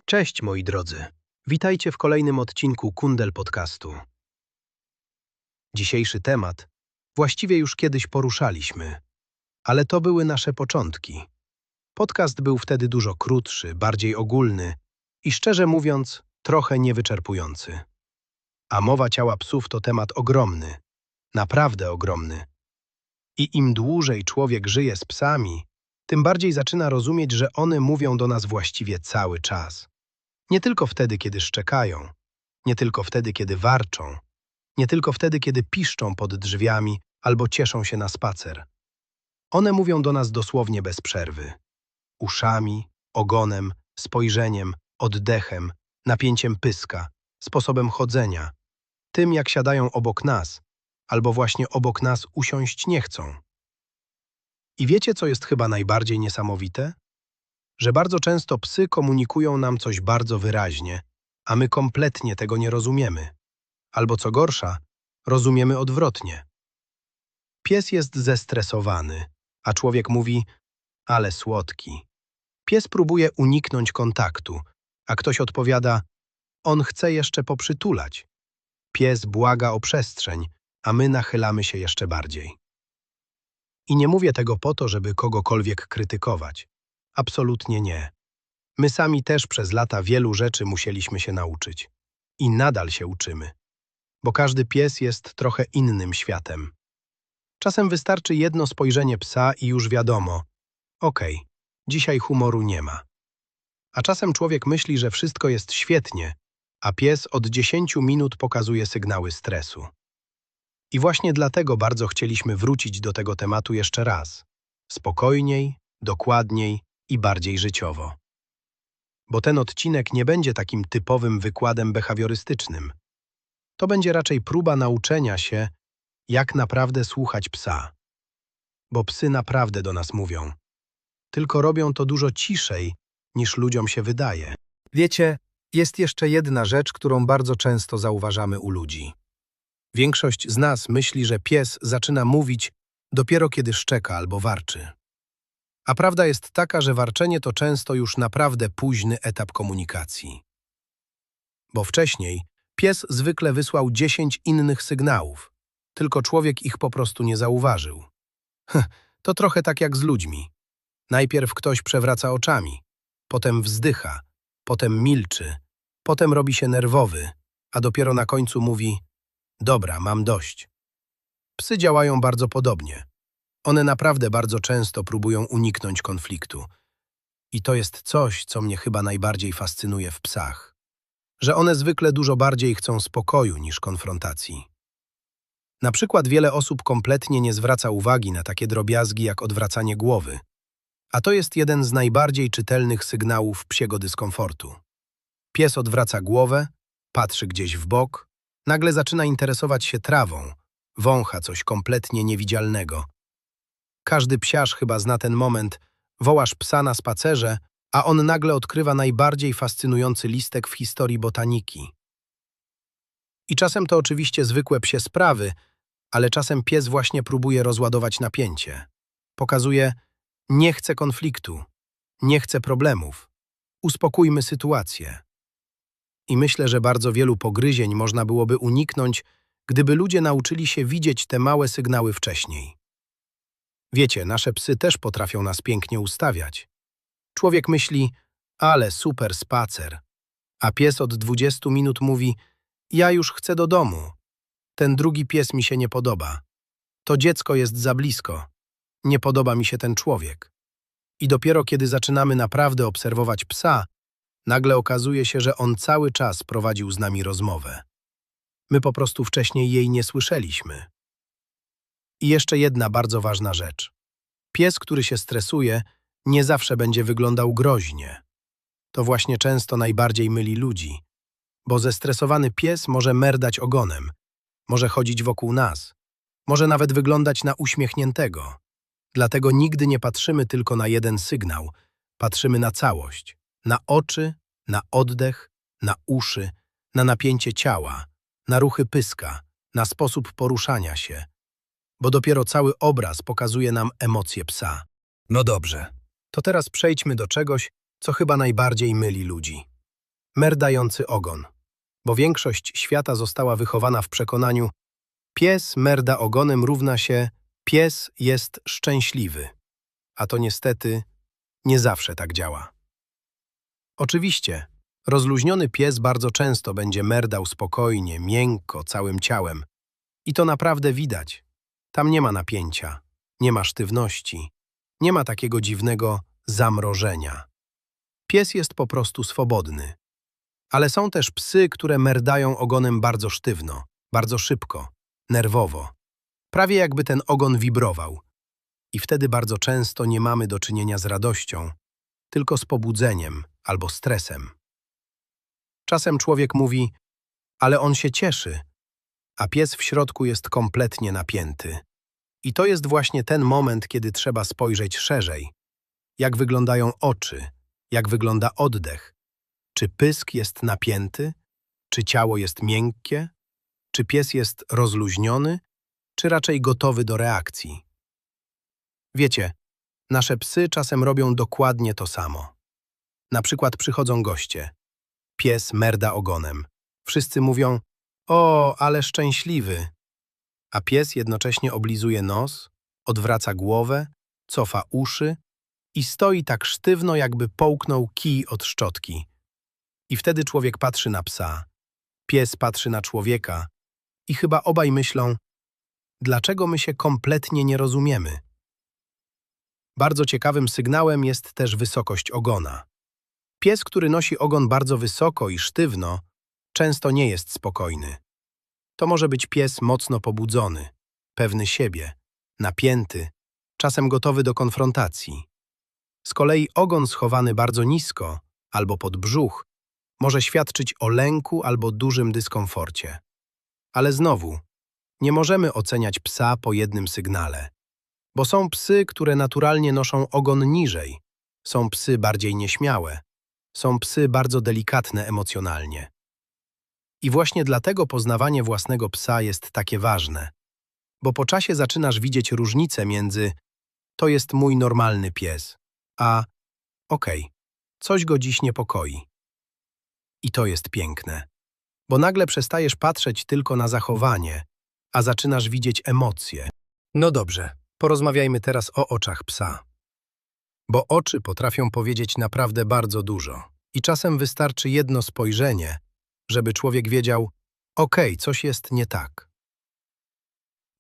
Cześć moi drodzy, witajcie w kolejnym odcinku Kundel Podcastu. Dzisiejszy temat właściwie już kiedyś poruszaliśmy, ale to były nasze początki. Podcast był wtedy dużo krótszy, bardziej ogólny i szczerze mówiąc trochę niewyczerpujący. A mowa ciała psów to temat ogromny, naprawdę ogromny. I im dłużej człowiek żyje z psami, tym bardziej zaczyna rozumieć, że one mówią do nas właściwie cały czas. Nie tylko wtedy, kiedy szczekają, nie tylko wtedy, kiedy warczą, nie tylko wtedy, kiedy piszczą pod drzwiami albo cieszą się na spacer. One mówią do nas dosłownie bez przerwy. Uszami, ogonem, spojrzeniem, oddechem, napięciem pyska, sposobem chodzenia, tym jak siadają obok nas, albo właśnie obok nas usiąść nie chcą. I wiecie, co jest chyba najbardziej niesamowite? Że bardzo często psy komunikują nam coś bardzo wyraźnie, a my kompletnie tego nie rozumiemy. Albo co gorsza, rozumiemy odwrotnie. Pies jest zestresowany, a człowiek mówi, ale słodki. Pies próbuje uniknąć kontaktu, a ktoś odpowiada, on chce jeszcze poprzytulać. Pies błaga o przestrzeń, a my nachylamy się jeszcze bardziej. I nie mówię tego po to, żeby kogokolwiek krytykować. Absolutnie nie. My sami też przez lata wielu rzeczy musieliśmy się nauczyć. I nadal się uczymy. Bo każdy pies jest trochę innym światem. Czasem wystarczy jedno spojrzenie psa i już wiadomo, okej, dzisiaj humoru nie ma. A czasem człowiek myśli, że wszystko jest świetnie, a pies od 10 minut pokazuje sygnały stresu. I właśnie dlatego bardzo chcieliśmy wrócić do tego tematu jeszcze raz. Spokojniej, dokładniej i bardziej życiowo. Bo ten odcinek nie będzie takim typowym wykładem behawiorystycznym. To będzie raczej próba nauczenia się, jak naprawdę słuchać psa. Bo psy naprawdę do nas mówią. Tylko robią to dużo ciszej, niż ludziom się wydaje. Wiecie, jest jeszcze jedna rzecz, którą bardzo często zauważamy u ludzi. Większość z nas myśli, że pies zaczyna mówić dopiero kiedy szczeka albo warczy. A prawda jest taka, że warczenie to często już naprawdę późny etap komunikacji. Bo wcześniej pies zwykle wysłał 10 innych sygnałów, tylko człowiek ich po prostu nie zauważył. To trochę tak jak z ludźmi. Najpierw ktoś przewraca oczami, potem wzdycha, potem milczy, potem robi się nerwowy, a dopiero na końcu mówi: dobra, mam dość. Psy działają bardzo podobnie. One naprawdę bardzo często próbują uniknąć konfliktu. I to jest coś, co mnie chyba najbardziej fascynuje w psach. Że one zwykle dużo bardziej chcą spokoju niż konfrontacji. Na przykład wiele osób kompletnie nie zwraca uwagi na takie drobiazgi jak odwracanie głowy. A to jest jeden z najbardziej czytelnych sygnałów psiego dyskomfortu. Pies odwraca głowę, patrzy gdzieś w bok, nagle zaczyna interesować się trawą, wącha coś kompletnie niewidzialnego. Każdy psiarz chyba zna ten moment, wołasz psa na spacerze, a on nagle odkrywa najbardziej fascynujący listek w historii botaniki. I czasem to oczywiście zwykłe psie sprawy, ale czasem pies właśnie próbuje rozładować napięcie. Pokazuje, nie chcę konfliktu, nie chcę problemów, uspokójmy sytuację. I myślę, że bardzo wielu pogryzień można byłoby uniknąć, gdyby ludzie nauczyli się widzieć te małe sygnały wcześniej. Wiecie, nasze psy też potrafią nas pięknie ustawiać. Człowiek myśli, ale super spacer, a pies od 20 minut mówi, ja już chcę do domu. Ten drugi pies mi się nie podoba. To dziecko jest za blisko. Nie podoba mi się ten człowiek. I dopiero kiedy zaczynamy naprawdę obserwować psa, nagle okazuje się, że on cały czas prowadził z nami rozmowę. My po prostu wcześniej jej nie słyszeliśmy. I jeszcze jedna bardzo ważna rzecz. Pies, który się stresuje, nie zawsze będzie wyglądał groźnie. To właśnie często najbardziej myli ludzi, bo zestresowany pies może merdać ogonem, może chodzić wokół nas, może nawet wyglądać na uśmiechniętego. Dlatego nigdy nie patrzymy tylko na jeden sygnał, patrzymy na całość, na oczy, na oddech, na uszy, na napięcie ciała, na ruchy pyska, na sposób poruszania się, bo dopiero cały obraz pokazuje nam emocje psa. No dobrze, to teraz przejdźmy do czegoś, co chyba najbardziej myli ludzi. Merdający ogon. Bo większość świata została wychowana w przekonaniu: pies merda ogonem równa się pies jest szczęśliwy. A to niestety nie zawsze tak działa. Oczywiście, rozluźniony pies bardzo często będzie merdał spokojnie, miękko, całym ciałem. I to naprawdę widać. Tam nie ma napięcia, nie ma sztywności, nie ma takiego dziwnego zamrożenia. Pies jest po prostu swobodny. Ale są też psy, które merdają ogonem bardzo sztywno, bardzo szybko, nerwowo. Prawie jakby ten ogon wibrował. I wtedy bardzo często nie mamy do czynienia z radością, tylko z pobudzeniem albo stresem. Czasem człowiek mówi: ale on się cieszy, a pies w środku jest kompletnie napięty. I to jest właśnie ten moment, kiedy trzeba spojrzeć szerzej. Jak wyglądają oczy, jak wygląda oddech. Czy pysk jest napięty? Czy ciało jest miękkie? Czy pies jest rozluźniony? Czy raczej gotowy do reakcji? Wiecie, nasze psy czasem robią dokładnie to samo. Na przykład przychodzą goście. Pies merda ogonem. Wszyscy mówią: o, ale szczęśliwy. A pies jednocześnie oblizuje nos, odwraca głowę, cofa uszy i stoi tak sztywno, jakby połknął kij od szczotki. I wtedy człowiek patrzy na psa, pies patrzy na człowieka i chyba obaj myślą: dlaczego my się kompletnie nie rozumiemy? Bardzo ciekawym sygnałem jest też wysokość ogona. Pies, który nosi ogon bardzo wysoko i sztywno, często nie jest spokojny. To może być pies mocno pobudzony, pewny siebie, napięty, czasem gotowy do konfrontacji. Z kolei ogon schowany bardzo nisko albo pod brzuch może świadczyć o lęku albo dużym dyskomforcie. Ale znowu, nie możemy oceniać psa po jednym sygnale, bo są psy, które naturalnie noszą ogon niżej, są psy bardziej nieśmiałe, są psy bardzo delikatne emocjonalnie. I właśnie dlatego poznawanie własnego psa jest takie ważne, bo po czasie zaczynasz widzieć różnicę między to jest mój normalny pies, a okej, coś go dziś niepokoi. I to jest piękne, bo nagle przestajesz patrzeć tylko na zachowanie, a zaczynasz widzieć emocje. No dobrze, porozmawiajmy teraz o oczach psa. Bo oczy potrafią powiedzieć naprawdę bardzo dużo i czasem wystarczy jedno spojrzenie, żeby człowiek wiedział: okej, coś jest nie tak.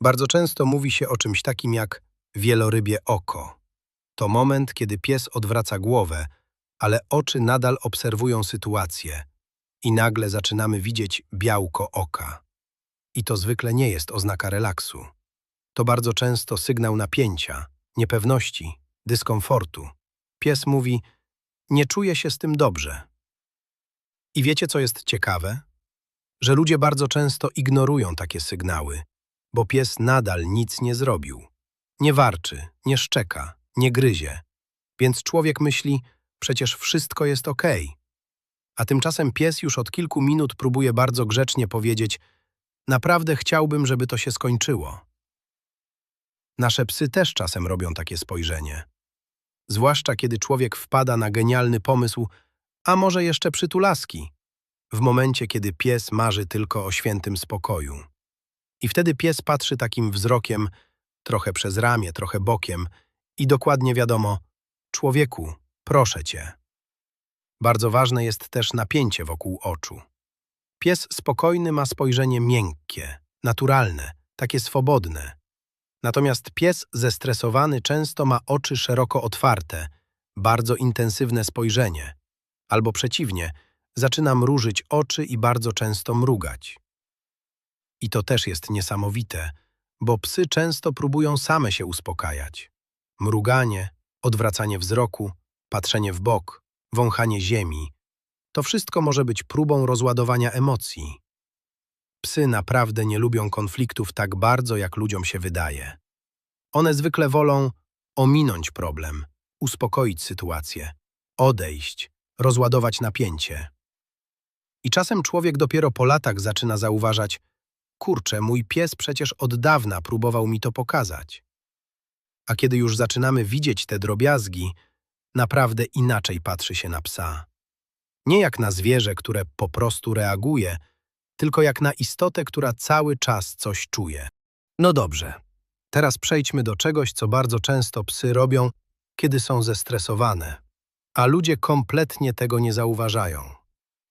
Bardzo często mówi się o czymś takim jak wielorybie oko. To moment, kiedy pies odwraca głowę, ale oczy nadal obserwują sytuację i nagle zaczynamy widzieć białko oka. I to zwykle nie jest oznaka relaksu. To bardzo często sygnał napięcia, niepewności, dyskomfortu. Pies mówi: nie czuję się z tym dobrze. I wiecie, co jest ciekawe? Że ludzie bardzo często ignorują takie sygnały, bo pies nadal nic nie zrobił. Nie warczy, nie szczeka, nie gryzie. Więc człowiek myśli: przecież wszystko jest okej. A tymczasem pies już od kilku minut próbuje bardzo grzecznie powiedzieć: naprawdę chciałbym, żeby to się skończyło. Nasze psy też czasem robią takie spojrzenie. Zwłaszcza kiedy człowiek wpada na genialny pomysł: a może jeszcze przytulaski? W momencie, kiedy pies marzy tylko o świętym spokoju. I wtedy pies patrzy takim wzrokiem, trochę przez ramię, trochę bokiem i dokładnie wiadomo: człowieku, proszę cię. Bardzo ważne jest też napięcie wokół oczu. Pies spokojny ma spojrzenie miękkie, naturalne, takie swobodne. Natomiast pies zestresowany często ma oczy szeroko otwarte, bardzo intensywne spojrzenie. Albo przeciwnie, zaczyna mrużyć oczy i bardzo często mrugać. I to też jest niesamowite, bo psy często próbują same się uspokajać. Mruganie, odwracanie wzroku, patrzenie w bok, wąchanie ziemi – to wszystko może być próbą rozładowania emocji. Psy naprawdę nie lubią konfliktów tak bardzo, jak ludziom się wydaje. One zwykle wolą ominąć problem, uspokoić sytuację, odejść, rozładować napięcie. I czasem człowiek dopiero po latach zaczyna zauważać: kurczę, mój pies przecież od dawna próbował mi to pokazać. A kiedy już zaczynamy widzieć te drobiazgi, naprawdę inaczej patrzy się na psa. Nie jak na zwierzę, które po prostu reaguje, tylko jak na istotę, która cały czas coś czuje. No dobrze, teraz przejdźmy do czegoś, co bardzo często psy robią, kiedy są zestresowane, a ludzie kompletnie tego nie zauważają,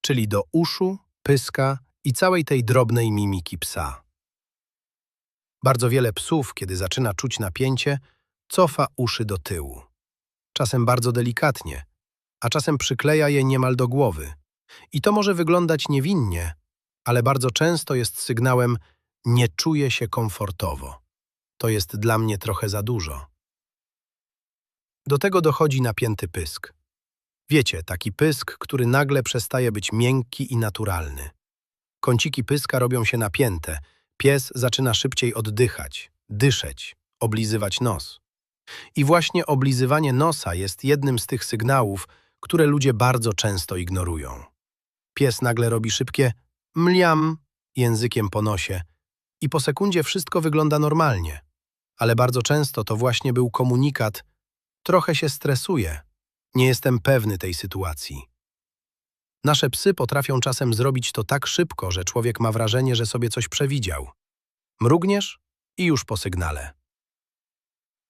czyli do uszu, pyska i całej tej drobnej mimiki psa. Bardzo wiele psów, kiedy zaczyna czuć napięcie, cofa uszy do tyłu. Czasem bardzo delikatnie, a czasem przykleja je niemal do głowy. I to może wyglądać niewinnie, ale bardzo często jest sygnałem „nie czuję się komfortowo”. To jest dla mnie trochę za dużo. Do tego dochodzi napięty pysk. Wiecie, taki pysk, który nagle przestaje być miękki i naturalny. Kąciki pyska robią się napięte, pies zaczyna szybciej oddychać, dyszeć, oblizywać nos. I właśnie oblizywanie nosa jest jednym z tych sygnałów, które ludzie bardzo często ignorują. Pies nagle robi szybkie mliam językiem po nosie i po sekundzie wszystko wygląda normalnie. Ale bardzo często to właśnie był komunikat: trochę się stresuję, nie jestem pewny tej sytuacji. Nasze psy potrafią czasem zrobić to tak szybko, że człowiek ma wrażenie, że sobie coś przewidział. Mrugniesz i już po sygnale.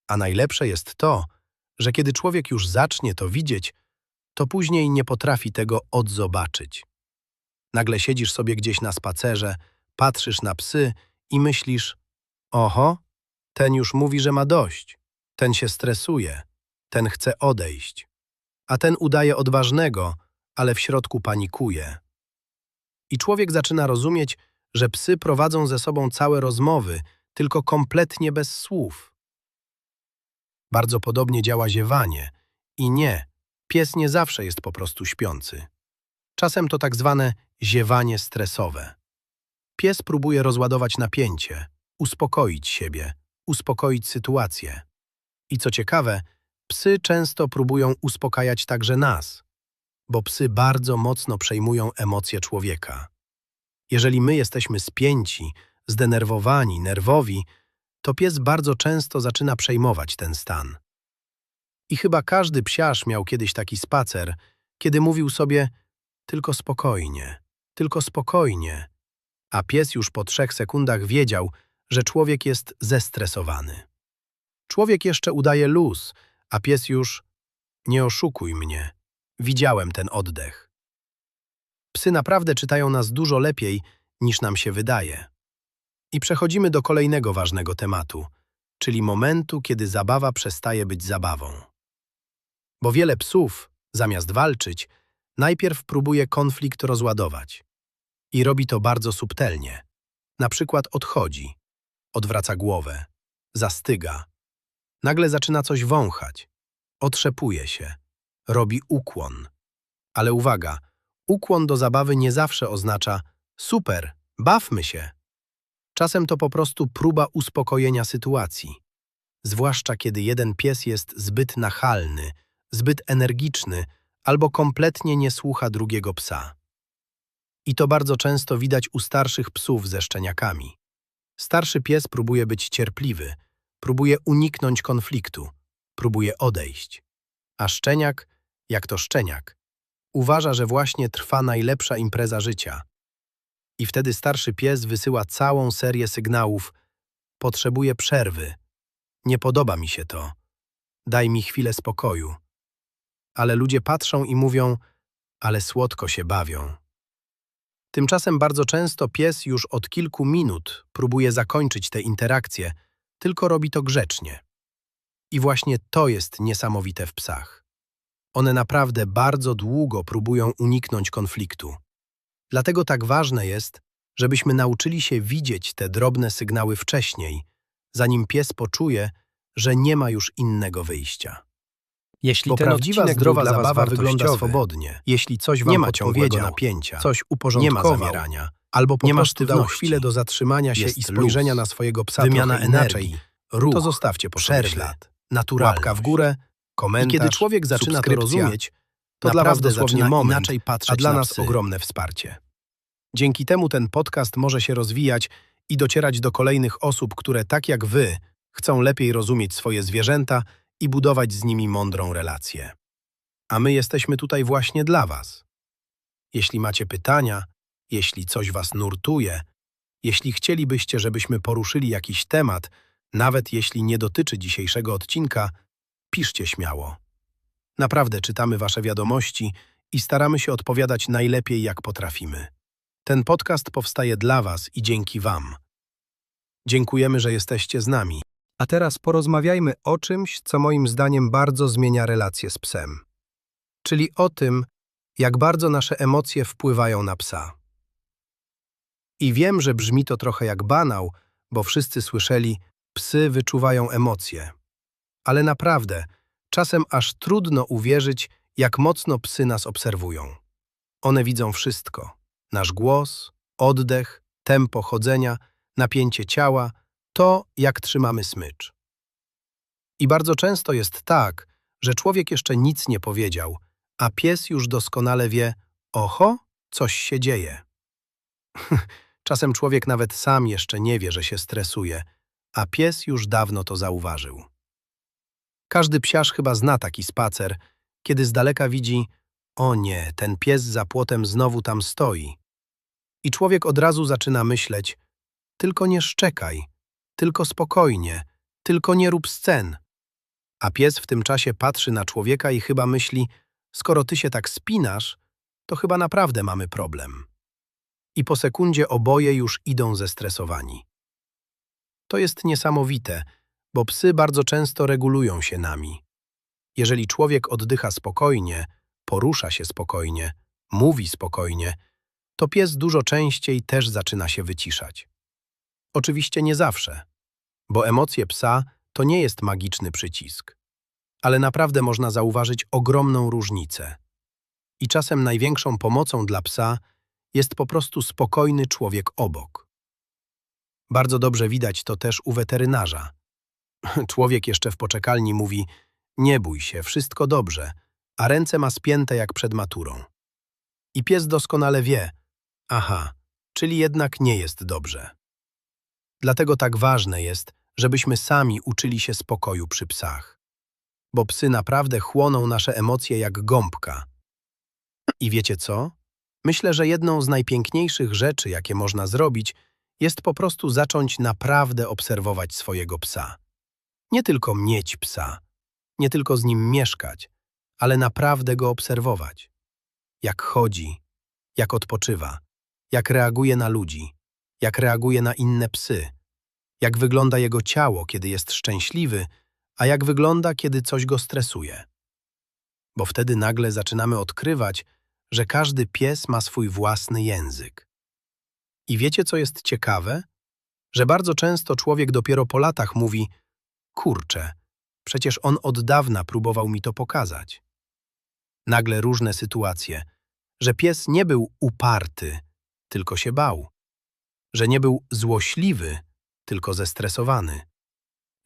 A najlepsze jest to, że kiedy człowiek już zacznie to widzieć, to później nie potrafi tego odzobaczyć. Nagle siedzisz sobie gdzieś na spacerze, patrzysz na psy i myślisz: oho, ten już mówi, że ma dość, ten się stresuje, ten chce odejść, a ten udaje odważnego, ale w środku panikuje. I człowiek zaczyna rozumieć, że psy prowadzą ze sobą całe rozmowy, tylko kompletnie bez słów. Bardzo podobnie działa ziewanie. I nie, pies nie zawsze jest po prostu śpiący. Czasem to tak zwane ziewanie stresowe. Pies próbuje rozładować napięcie, uspokoić siebie, uspokoić sytuację. I co ciekawe, psy często próbują uspokajać także nas, bo psy bardzo mocno przejmują emocje człowieka. Jeżeli my jesteśmy spięci, zdenerwowani, nerwowi, to pies bardzo często zaczyna przejmować ten stan. I chyba każdy psiarz miał kiedyś taki spacer, kiedy mówił sobie: tylko spokojnie, a pies już po 3 sekundach wiedział, że człowiek jest zestresowany. Człowiek jeszcze udaje luz, a pies już: nie oszukuj mnie, widziałem ten oddech. Psy naprawdę czytają nas dużo lepiej, niż nam się wydaje. I przechodzimy do kolejnego ważnego tematu, czyli momentu, kiedy zabawa przestaje być zabawą. Bo wiele psów, zamiast walczyć, najpierw próbuje konflikt rozładować. I robi to bardzo subtelnie. Na przykład odchodzi, odwraca głowę, zastyga. Nagle zaczyna coś wąchać, otrzepuje się, robi ukłon. Ale uwaga, ukłon do zabawy nie zawsze oznacza: super, bawmy się. Czasem to po prostu próba uspokojenia sytuacji. Zwłaszcza kiedy jeden pies jest zbyt nachalny, zbyt energiczny albo kompletnie nie słucha drugiego psa. I to bardzo często widać u starszych psów ze szczeniakami. Starszy pies próbuje być cierpliwy, próbuje uniknąć konfliktu, próbuje odejść. A szczeniak, jak to szczeniak, uważa, że właśnie trwa najlepsza impreza życia. I wtedy starszy pies wysyła całą serię sygnałów: potrzebuję przerwy, nie podoba mi się to, daj mi chwilę spokoju. Ale ludzie patrzą i mówią: ale słodko się bawią. Tymczasem bardzo często pies już od kilku minut próbuje zakończyć tę interakcję, tylko robi to grzecznie. I właśnie to jest niesamowite w psach. One naprawdę bardzo długo próbują uniknąć konfliktu. Dlatego tak ważne jest, żebyśmy nauczyli się widzieć te drobne sygnały wcześniej, zanim pies poczuje, że nie ma już innego wyjścia. Jeśli Bo ten prawdziwa, odcinek zdrowa był dla was zabawa wygląda wartościowy, swobodnie. jeśli coś wam Nie ma podpowiedział, ciągłego napięcia, coś nie ma uporządkował, zamierania, albo po nie ma prostu dał sztywności, chwilę do zatrzymania się jest i spojrzenia luz, na swojego psa wymiana trochę inaczej, energii, ruch, to zostawcie po sobie przerwy, ślad. naturalność. Łapka w górę, I kiedy człowiek zaczyna to subskrypcja, rozumieć, to dla was naprawdę dosłownie zaczyna moment, inaczej patrzeć a dla na nas psy. ogromne wsparcie. Dzięki temu ten podcast może się rozwijać i docierać do kolejnych osób, które tak jak wy chcą lepiej rozumieć swoje zwierzęta i budować z nimi mądrą relację. A my jesteśmy tutaj właśnie dla was. Jeśli macie pytania, jeśli coś was nurtuje, jeśli chcielibyście, żebyśmy poruszyli jakiś temat, nawet jeśli nie dotyczy dzisiejszego odcinka, piszcie śmiało. Naprawdę czytamy wasze wiadomości i staramy się odpowiadać najlepiej, jak potrafimy. Ten podcast powstaje dla was i dzięki wam. Dziękujemy, że jesteście z nami. A teraz porozmawiajmy o czymś, co moim zdaniem bardzo zmienia relacje z psem. Czyli o tym, jak bardzo nasze emocje wpływają na psa. I wiem, że brzmi to trochę jak banał, bo wszyscy słyszeli, psy wyczuwają emocje. Ale naprawdę, czasem aż trudno uwierzyć, jak mocno psy nas obserwują. One widzą wszystko. Nasz głos, oddech, tempo chodzenia, napięcie ciała, to, jak trzymamy smycz. I bardzo często jest tak, że człowiek jeszcze nic nie powiedział, a pies już doskonale wie, oho, coś się dzieje. Czasem człowiek nawet sam jeszcze nie wie, że się stresuje, a pies już dawno to zauważył. Każdy psiarz chyba zna taki spacer, kiedy z daleka widzi, o nie, ten pies za płotem znowu tam stoi. I człowiek od razu zaczyna myśleć, tylko nie szczekaj, tylko spokojnie, tylko nie rób scen. A pies w tym czasie patrzy na człowieka i chyba myśli, skoro ty się tak spinasz, to chyba naprawdę mamy problem. I po sekundzie oboje już idą zestresowani. To jest niesamowite, bo psy bardzo często regulują się nami. Jeżeli człowiek oddycha spokojnie, porusza się spokojnie, mówi spokojnie, to pies dużo częściej też zaczyna się wyciszać. Oczywiście nie zawsze, bo emocje psa to nie jest magiczny przycisk. Ale naprawdę można zauważyć ogromną różnicę. I czasem największą pomocą dla psa jest po prostu spokojny człowiek obok. Bardzo dobrze widać to też u weterynarza. Człowiek jeszcze w poczekalni mówi, nie bój się, wszystko dobrze, a ręce ma spięte jak przed maturą. I pies doskonale wie, aha, czyli jednak nie jest dobrze. Dlatego tak ważne jest, żebyśmy sami uczyli się spokoju przy psach. Bo psy naprawdę chłoną nasze emocje jak gąbka. I wiecie co? Myślę, że jedną z najpiękniejszych rzeczy, jakie można zrobić, jest po prostu zacząć naprawdę obserwować swojego psa. Nie tylko mieć psa, nie tylko z nim mieszkać, ale naprawdę go obserwować. Jak chodzi, jak odpoczywa, jak reaguje na ludzi, jak reaguje na inne psy, jak wygląda jego ciało, kiedy jest szczęśliwy, a jak wygląda, kiedy coś go stresuje. Bo wtedy nagle zaczynamy odkrywać, że każdy pies ma swój własny język. I wiecie, co jest ciekawe? Że bardzo często człowiek dopiero po latach mówi, kurczę, przecież on od dawna próbował mi to pokazać. Nagle różne sytuacje, że pies nie był uparty, tylko się bał. Że nie był złośliwy, tylko zestresowany.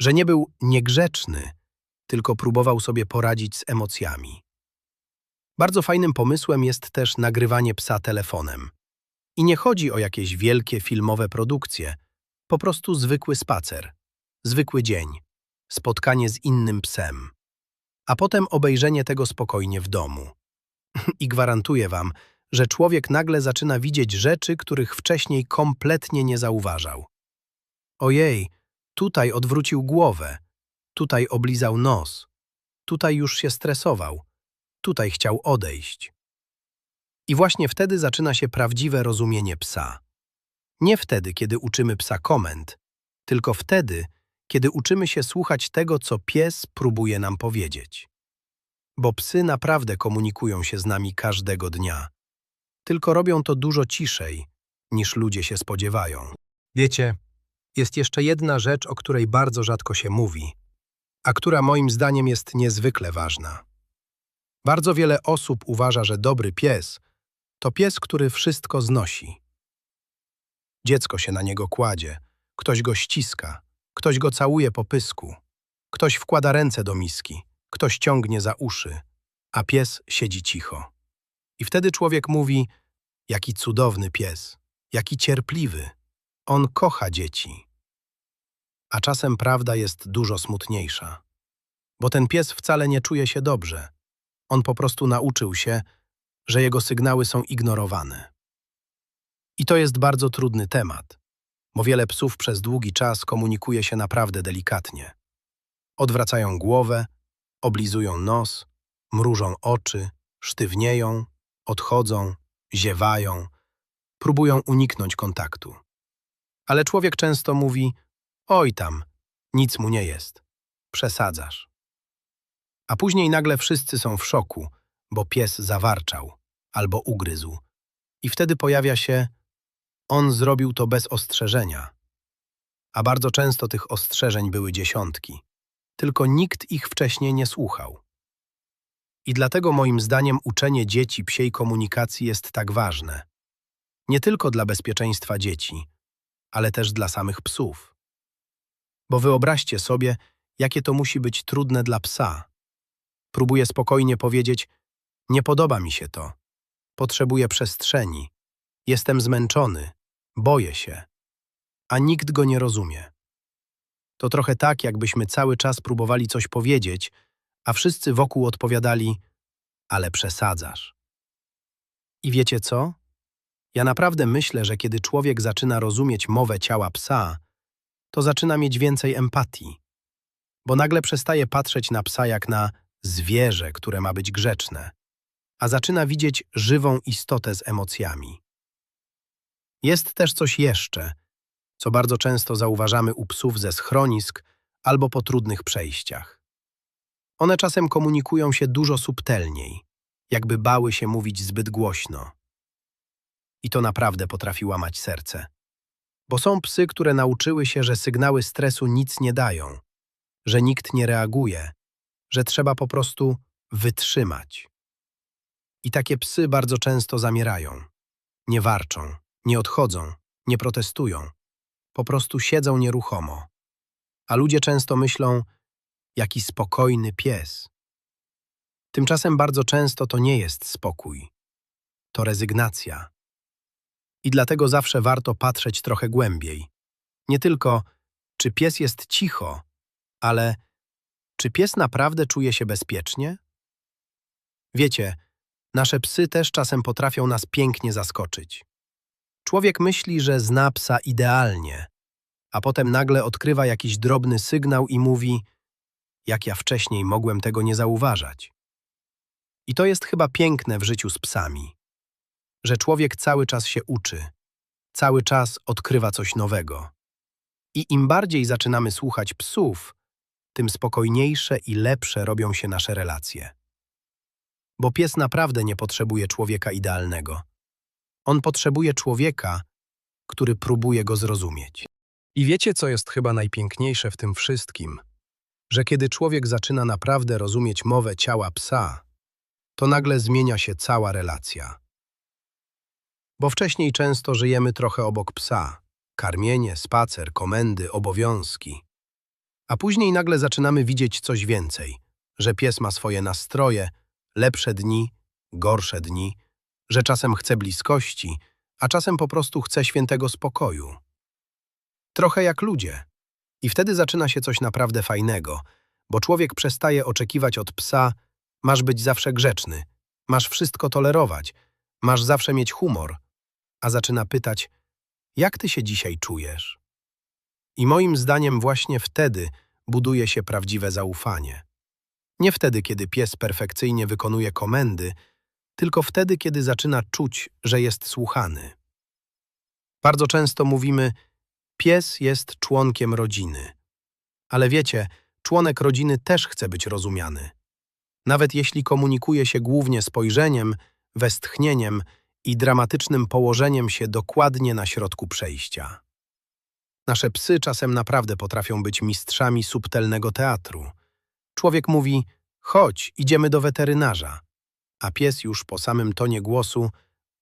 Że nie był niegrzeczny, tylko próbował sobie poradzić z emocjami. Bardzo fajnym pomysłem jest też nagrywanie psa telefonem. I nie chodzi o jakieś wielkie filmowe produkcje, po prostu zwykły spacer, zwykły dzień, spotkanie z innym psem, a potem obejrzenie tego spokojnie w domu. I gwarantuję wam, że człowiek nagle zaczyna widzieć rzeczy, których wcześniej kompletnie nie zauważał. Ojej, tutaj odwrócił głowę, tutaj oblizał nos, tutaj już się stresował, tutaj chciał odejść. I właśnie wtedy zaczyna się prawdziwe rozumienie psa. Nie wtedy, kiedy uczymy psa komend, tylko wtedy, kiedy uczymy się słuchać tego, co pies próbuje nam powiedzieć. Bo psy naprawdę komunikują się z nami każdego dnia. Tylko robią to dużo ciszej, niż ludzie się spodziewają. Wiecie, jest jeszcze jedna rzecz, o której bardzo rzadko się mówi, a która moim zdaniem jest niezwykle ważna. Bardzo wiele osób uważa, że dobry pies to pies, który wszystko znosi. Dziecko się na niego kładzie, ktoś go ściska, ktoś go całuje po pysku, ktoś wkłada ręce do miski, ktoś ciągnie za uszy, a pies siedzi cicho. I wtedy człowiek mówi, jaki cudowny pies, jaki cierpliwy, On kocha dzieci. A czasem prawda jest dużo smutniejsza. Bo ten pies wcale nie czuje się dobrze. On po prostu nauczył się, że jego sygnały są ignorowane. I to jest bardzo trudny temat, bo wiele psów przez długi czas komunikuje się naprawdę delikatnie. Odwracają głowę, oblizują nos, mrużą oczy, sztywnieją, odchodzą, ziewają, próbują uniknąć kontaktu. Ale człowiek często mówi: oj tam, nic mu nie jest, przesadzasz. A później nagle wszyscy są w szoku, bo pies zawarczał albo ugryzł. I wtedy pojawia się: on zrobił to bez ostrzeżenia. A bardzo często tych ostrzeżeń były dziesiątki. Tylko nikt ich wcześniej nie słuchał. I dlatego moim zdaniem uczenie dzieci psiej komunikacji jest tak ważne. Nie tylko dla bezpieczeństwa dzieci, ale też dla samych psów. Bo wyobraźcie sobie, jakie to musi być trudne dla psa. Próbuje spokojnie powiedzieć: nie podoba mi się to, potrzebuję przestrzeni, jestem zmęczony, boję się, a nikt go nie rozumie. To trochę tak, jakbyśmy cały czas próbowali coś powiedzieć, a wszyscy wokół odpowiadali: ale przesadzasz. I wiecie co? Ja naprawdę myślę, że kiedy człowiek zaczyna rozumieć mowę ciała psa, to zaczyna mieć więcej empatii, bo nagle przestaje patrzeć na psa jak na zwierzę, które ma być grzeczne, a zaczyna widzieć żywą istotę z emocjami. Jest też coś jeszcze, co bardzo często zauważamy u psów ze schronisk albo po trudnych przejściach. One czasem komunikują się dużo subtelniej, jakby bały się mówić zbyt głośno. I to naprawdę potrafi łamać serce. Bo są psy, które nauczyły się, że sygnały stresu nic nie dają, że nikt nie reaguje, że trzeba po prostu wytrzymać. I takie psy bardzo często zamierają. Nie warczą, nie odchodzą, nie protestują. Po prostu siedzą nieruchomo. A ludzie często myślą: jaki spokojny pies. Tymczasem bardzo często to nie jest spokój. To rezygnacja. I dlatego zawsze warto patrzeć trochę głębiej. Nie tylko, czy pies jest cicho, ale czy pies naprawdę czuje się bezpiecznie? Wiecie, nasze psy też czasem potrafią nas pięknie zaskoczyć. Człowiek myśli, że zna psa idealnie, a potem nagle odkrywa jakiś drobny sygnał i mówi: jak ja wcześniej mogłem tego nie zauważać. I to jest chyba piękne w życiu z psami, że człowiek cały czas się uczy, cały czas odkrywa coś nowego. I im bardziej zaczynamy słuchać psów, tym spokojniejsze i lepsze robią się nasze relacje. Bo pies naprawdę nie potrzebuje człowieka idealnego. On potrzebuje człowieka, który próbuje go zrozumieć. I wiecie, co jest chyba najpiękniejsze w tym wszystkim? Że kiedy człowiek zaczyna naprawdę rozumieć mowę ciała psa, to nagle zmienia się cała relacja. Bo wcześniej często żyjemy trochę obok psa. Karmienie, spacer, komendy, obowiązki. A później nagle zaczynamy widzieć coś więcej, że pies ma swoje nastroje, lepsze dni, gorsze dni, że czasem chce bliskości, a czasem po prostu chce świętego spokoju. Trochę jak ludzie. I wtedy zaczyna się coś naprawdę fajnego, bo człowiek przestaje oczekiwać od psa: masz być zawsze grzeczny, masz wszystko tolerować, masz zawsze mieć humor, a zaczyna pytać: jak ty się dzisiaj czujesz? I moim zdaniem właśnie wtedy buduje się prawdziwe zaufanie. Nie wtedy, kiedy pies perfekcyjnie wykonuje komendy, tylko wtedy, kiedy zaczyna czuć, że jest słuchany. Bardzo często mówimy: pies jest członkiem rodziny. Ale wiecie, członek rodziny też chce być rozumiany. Nawet jeśli komunikuje się głównie spojrzeniem, westchnieniem i dramatycznym położeniem się dokładnie na środku przejścia. Nasze psy czasem naprawdę potrafią być mistrzami subtelnego teatru. Człowiek mówi: chodź, idziemy do weterynarza, a pies już po samym tonie głosu: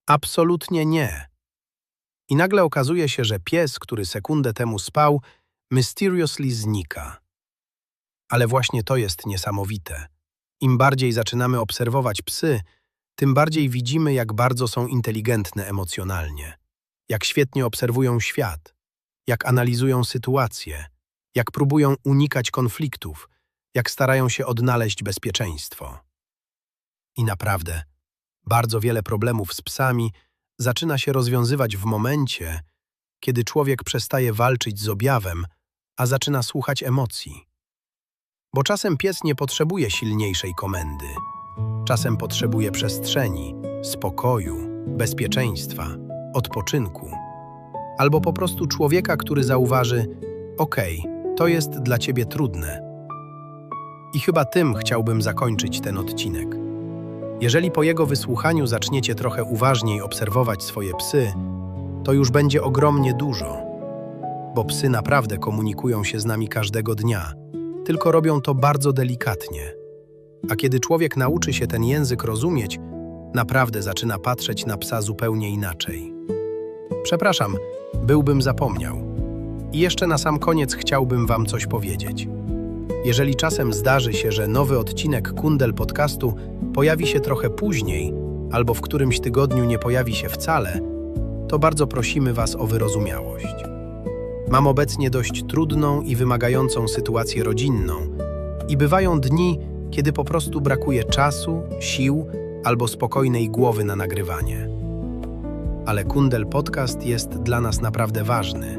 absolutnie nie. I nagle okazuje się, że pies, który sekundę temu spał, mysteriously znika. Ale właśnie to jest niesamowite. Im bardziej zaczynamy obserwować psy, tym bardziej widzimy, jak bardzo są inteligentne emocjonalnie, jak świetnie obserwują świat, jak analizują sytuacje, jak próbują unikać konfliktów, jak starają się odnaleźć bezpieczeństwo. I naprawdę, bardzo wiele problemów z psami zaczyna się rozwiązywać w momencie, kiedy człowiek przestaje walczyć z objawem, a zaczyna słuchać emocji. Bo czasem pies nie potrzebuje silniejszej komendy. Czasem potrzebuje przestrzeni, spokoju, bezpieczeństwa, odpoczynku. Albo po prostu człowieka, który zauważy: okej, to jest dla ciebie trudne. I chyba tym chciałbym zakończyć ten odcinek. Jeżeli po jego wysłuchaniu zaczniecie trochę uważniej obserwować swoje psy, to już będzie ogromnie dużo. Bo psy naprawdę komunikują się z nami każdego dnia, tylko robią to bardzo delikatnie. A kiedy człowiek nauczy się ten język rozumieć, naprawdę zaczyna patrzeć na psa zupełnie inaczej. Przepraszam, byłbym zapomniał. I jeszcze na sam koniec chciałbym wam coś powiedzieć. Jeżeli czasem zdarzy się, że nowy odcinek Kundel Podcastu pojawi się trochę później, albo w którymś tygodniu nie pojawi się wcale, to bardzo prosimy was o wyrozumiałość. Mam obecnie dość trudną i wymagającą sytuację rodzinną i bywają dni, kiedy po prostu brakuje czasu, sił albo spokojnej głowy na nagrywanie. Ale Kundel Podcast jest dla nas naprawdę ważny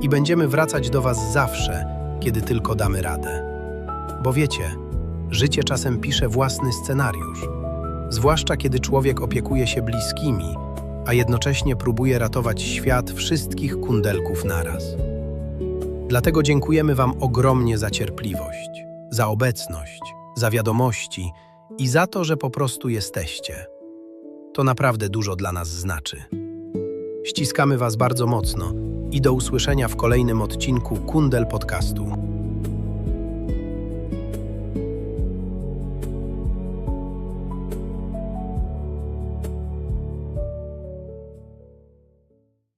i będziemy wracać do was zawsze, kiedy tylko damy radę. Bo wiecie, życie czasem pisze własny scenariusz, zwłaszcza kiedy człowiek opiekuje się bliskimi, a jednocześnie próbuje ratować świat wszystkich kundelków naraz. Dlatego dziękujemy wam ogromnie za cierpliwość, za obecność, za wiadomości i za to, że po prostu jesteście. To naprawdę dużo dla nas znaczy. Ściskamy was bardzo mocno i do usłyszenia w kolejnym odcinku Kundel Podcastu.